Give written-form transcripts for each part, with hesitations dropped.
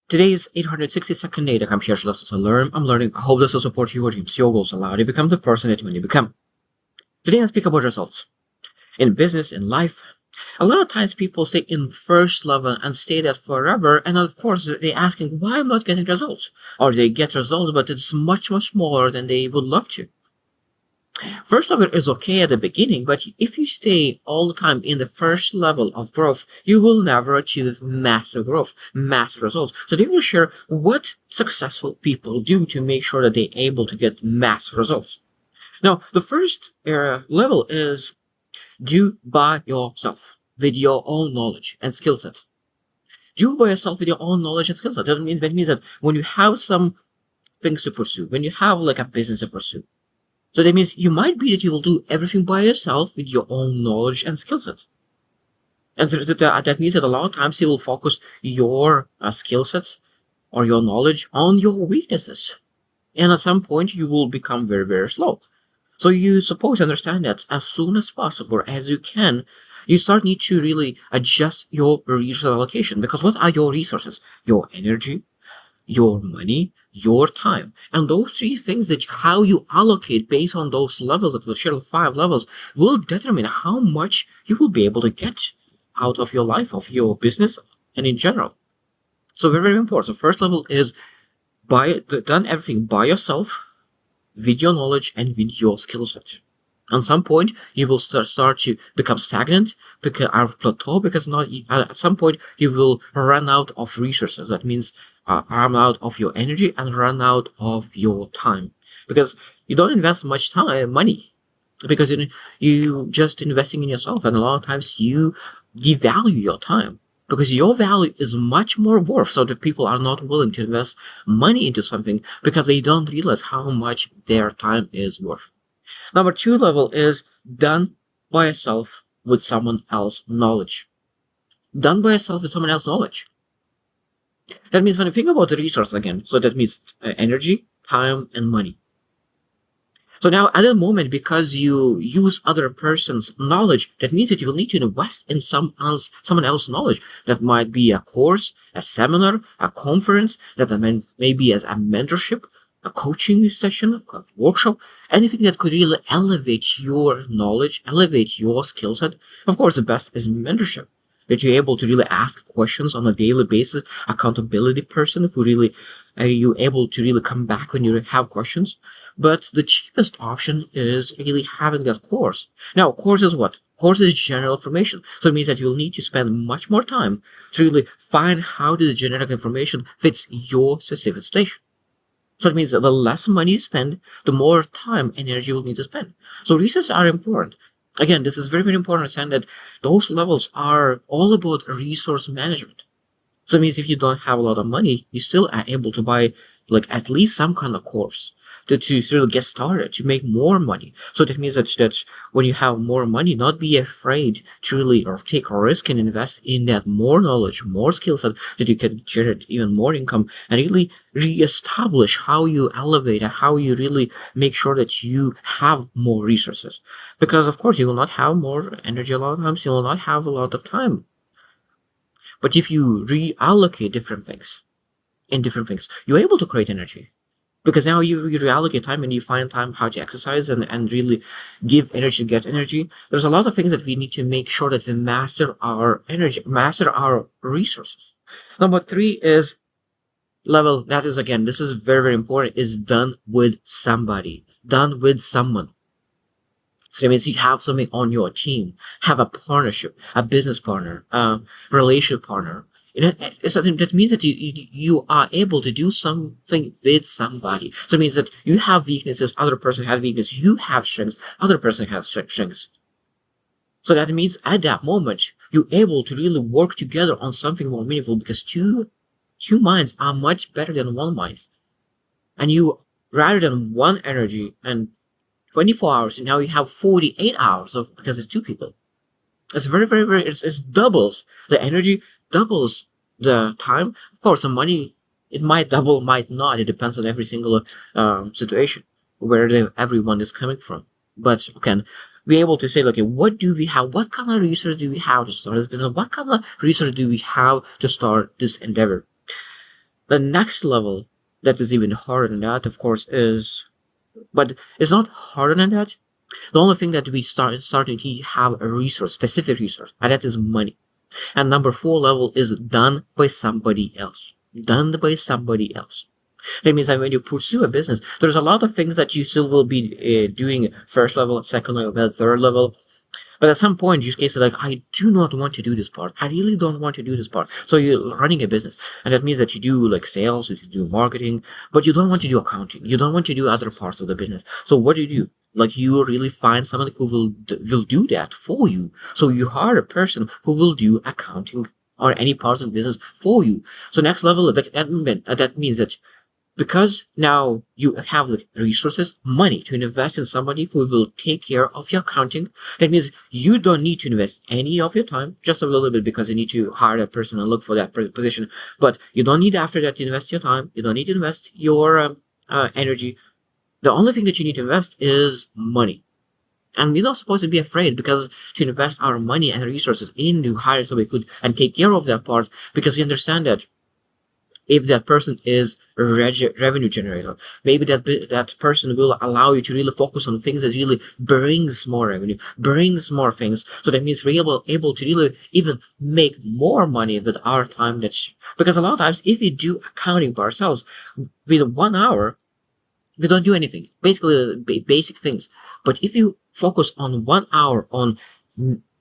Today is 862nd day that I'm here to lessons to learn. I'm learning. I hope this will support your dreams, your goals, allow you to become the person that you want to become. Today I speak about results. In business, in life, a lot of times people stay in first level and stay there forever, and of course they're asking why I'm not getting results. Or they get results, but it's much, much smaller than they would love to. First level is okay at the beginning, but if you stay all the time in the first level of growth, you will never achieve massive growth, massive results. So they will share what successful people do to make sure that they're able to get massive results. Now, the first level is do by yourself with your own knowledge and skill set. Do by yourself with your own knowledge and skill set. That means that when you have some things to pursue, when you have like a business to pursue, so that means you might be that you will do everything by yourself with your own knowledge and skill set. And so that means that a lot of times you will focus your skill sets or your knowledge on your weaknesses. And at some point you will become very, very slow. So you suppose understand that as soon as possible, as you can, you need to really adjust your resource allocation. Because what are your resources? Your energy, your money, your time. And those three things that how you allocate based on those levels that will share 5 levels will determine how much you will be able to get out of your life, of your business, and in general. So very, very important. So first level is done everything by yourself, with your knowledge and with your skill set. At some point, you will start to become stagnant, plateau, because not at some point you will run out of resources. That means run out of your energy and run out of your time, because you don't invest much money, because you just investing in yourself, and a lot of times you devalue your time because your value is much more worth. So that people are not willing to invest money into something because they don't realize how much their time is worth. Number 2 level is done by yourself with someone else's knowledge. Done by yourself with someone else's knowledge. That means when you think about the resource again, so that means energy, time, and money. So now at the moment, because you use other person's knowledge, that means that you will need to invest in someone else's knowledge. That might be a course, a seminar, a conference, that may be as a mentorship, a coaching session, a workshop, anything that could really elevate your knowledge, elevate your skill set. Of course, the best is mentorship, that you're able to really ask questions on a daily basis, accountability person who really you able to really come back when you have questions. But the cheapest option is really having that course. Now, course is what? Course is general information. So it means that you'll need to spend much more time to really find how this generic information fits your specific situation. So it means that the less money you spend, the more time, energy you'll need to spend. So research are important. Again, this is very, very important to understand that those levels are all about resource management. So it means if you don't have a lot of money, you still are able to buy like at least some kind of course to sort of get started, to make more money. So that means that when you have more money, not be afraid to really or take a risk and invest in that more knowledge, more skill set, that you can generate even more income and really reestablish how you elevate and how you really make sure that you have more resources. Because of course you will not have more energy a lot of times, you will not have a lot of time. But if you reallocate different things, you're able to create energy. Because now you reallocate time and you find time how to exercise and really give energy to get energy. There's a lot of things that we need to make sure that we master our energy, master our resources. Number 3 is level, that is again, this is very, very important, is done with somebody, done with someone. So that means you have something on your team, have a partnership, a business partner, a relationship partner. That means that you are able to do something with somebody. So it means that you have weaknesses, other person has weaknesses, you have strengths, other person has strengths. So that means at that moment, you're able to really work together on something more meaningful, because two minds are much better than one mind. And you, rather than one energy and 24 hours, now you have 48 hours because it's 2 people. It's very, very, very, it's doubles the energy, doubles the time. Of course, the money, it might double, might not. It depends on every single situation where everyone is coming from. But you can be able to say, okay, what do we have? What kind of research do we have to start this business? What kind of research do we have to start this endeavor? The next level that is even harder than that, of course, but it's not harder than that. The only thing that we starting to have a resource, specific resource, and that is money. And number four level is done by somebody else. Done by somebody else. That means that when you pursue a business, there's a lot of things that you still will be doing first level, second level, third level. But at some point, use cases like, I do not want to do this part. I really don't want to do this part. So you're running a business. And that means that you do like sales, you do marketing, but you don't want to do accounting. You don't want to do other parts of the business. So what do? Like you really find someone who will do that for you. So you hire a person who will do accounting or any parts of business for you. So next level, that means that because now you have the resources, money to invest in somebody who will take care of your accounting. That means you don't need to invest any of your time, just a little bit because you need to hire that person and look for that position. But you don't need after that to invest your time. You don't need to invest your energy. The only thing that you need to invest is money. And we're not supposed to be afraid because to invest our money and resources into hiring somebody who could and take care of that part, because we understand that if that person is a revenue generator, maybe that person will allow you to really focus on things that really brings more revenue, brings more things. So that means we're able to really even make more money with our time. Because a lot of times, if we do accounting by ourselves, with 1 hour, we don't do anything. Basically, basic things. But if you focus on 1 hour on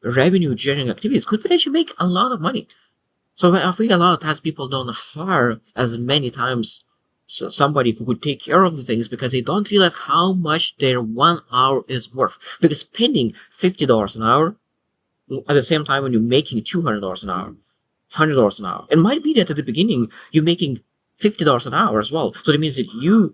revenue generating activities, could potentially make a lot of money. So I think a lot of times people don't hire as many times somebody who would take care of the things because they don't realize how much their 1 hour is worth. Because spending $50 an hour at the same time when you're making $200 an hour, $100 an hour, it might be that at the beginning you're making $50 an hour as well. So that means that you're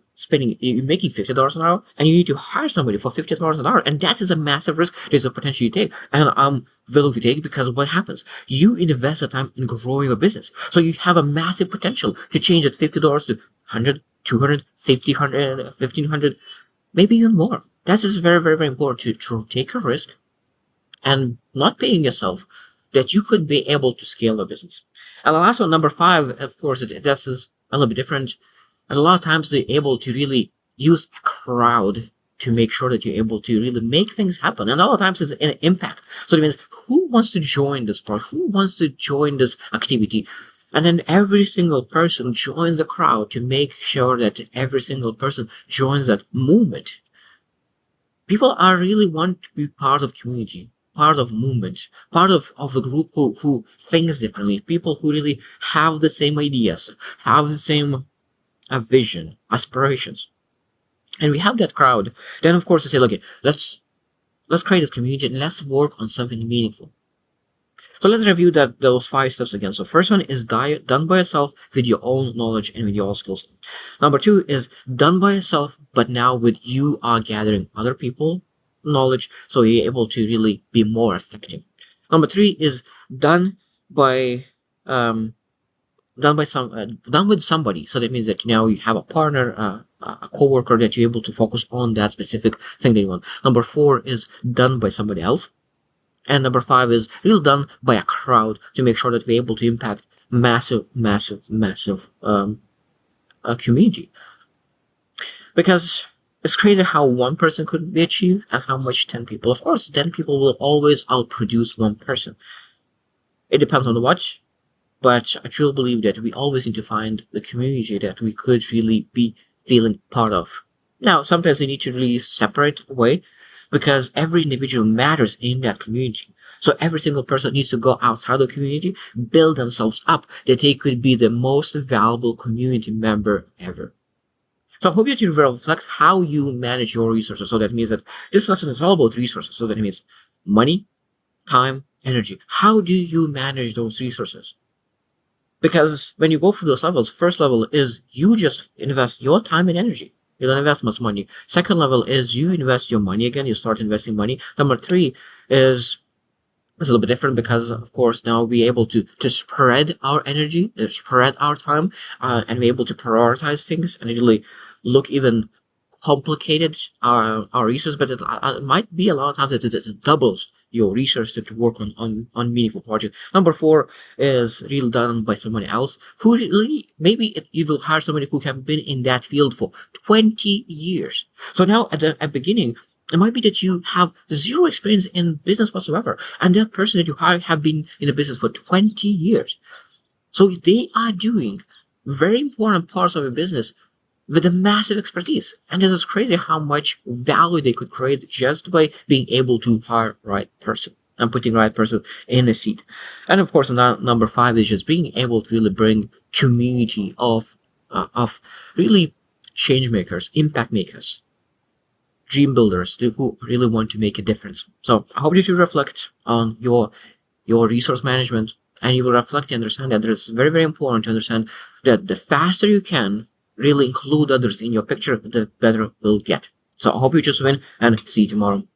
making $50 an hour and you need to hire somebody for $50 an hour. And that is a massive risk. There's a potential you take. And I'm willing to take because what happens? You invest the time in growing a business. So you have a massive potential to change that $50 to 100, 200, 50, 100, 1500, maybe even more. That's just very, very, very important to take a risk and not paying yourself that you could be able to scale a business. And the last one, number 5, of course, that's a little bit different. And a lot of times they're able to really use a crowd to make sure that you're able to really make things happen. And a lot of times it's an impact. So it means who wants to join this part? Who wants to join this activity? And then every single person joins the crowd to make sure that every single person joins that movement. People are really want to be part of community, part of movement, part of the group who thinks differently, people who really have the same ideas, have the same vision, aspirations. And we have that crowd. Then of course I say, okay, let's create this community and let's work on something meaningful. So let's review those 5 steps again. So first one is done by yourself with your own knowledge and with your own skills. Number 2 is done by yourself, but now with you are gathering other people knowledge, so you're able to really be more effective. Number 3 is done by done with somebody. So that means that now you have a partner, a coworker that you're able to focus on that specific thing that you want. Number 4 is done by somebody else. And number 5 is really done by a crowd to make sure that we're able to impact massive community. Because it's crazy how one person could be achieved and how much 10 people. Of course, 10 people will always outproduce one person. It depends on the watch, but I truly believe that we always need to find the community that we could really be feeling part of. Now, sometimes we need to really separate away because every individual matters in that community. So every single person needs to go outside the community, build themselves up, that they could be the most valuable community member ever. So I hope that you reflect how you manage your resources. So that means that this lesson is all about resources. So that means money, time, energy. How do you manage those resources? Because when you go through those levels, first level is you just invest your time and energy. You don't invest much money. Second level is you invest your money again. You start investing money. Number 3 is a little bit different because, of course, now we're able to spread our energy, spread our time, and we're able to prioritize things and really look even complicated our resources. But it might be a lot of times that it doubles your research to work on meaningful project. Number four is really done by someone else who really, maybe you will hire somebody who have been in that field for 20 years. So now at beginning, it might be that you have zero experience in business whatsoever, and that person that you hire have been in the business for 20 years. So they are doing very important parts of a business with a massive expertise. And it is crazy how much value they could create just by being able to hire right person and putting right person in a seat. And of course, number five is just being able to really bring community of really change makers, impact makers, dream builders who really want to make a difference. So I hope that you reflect on your resource management, and you will reflect and understand that it's very, very important to understand that the faster you can really include others in your picture, the better we'll get. So I hope you just win, and see you tomorrow.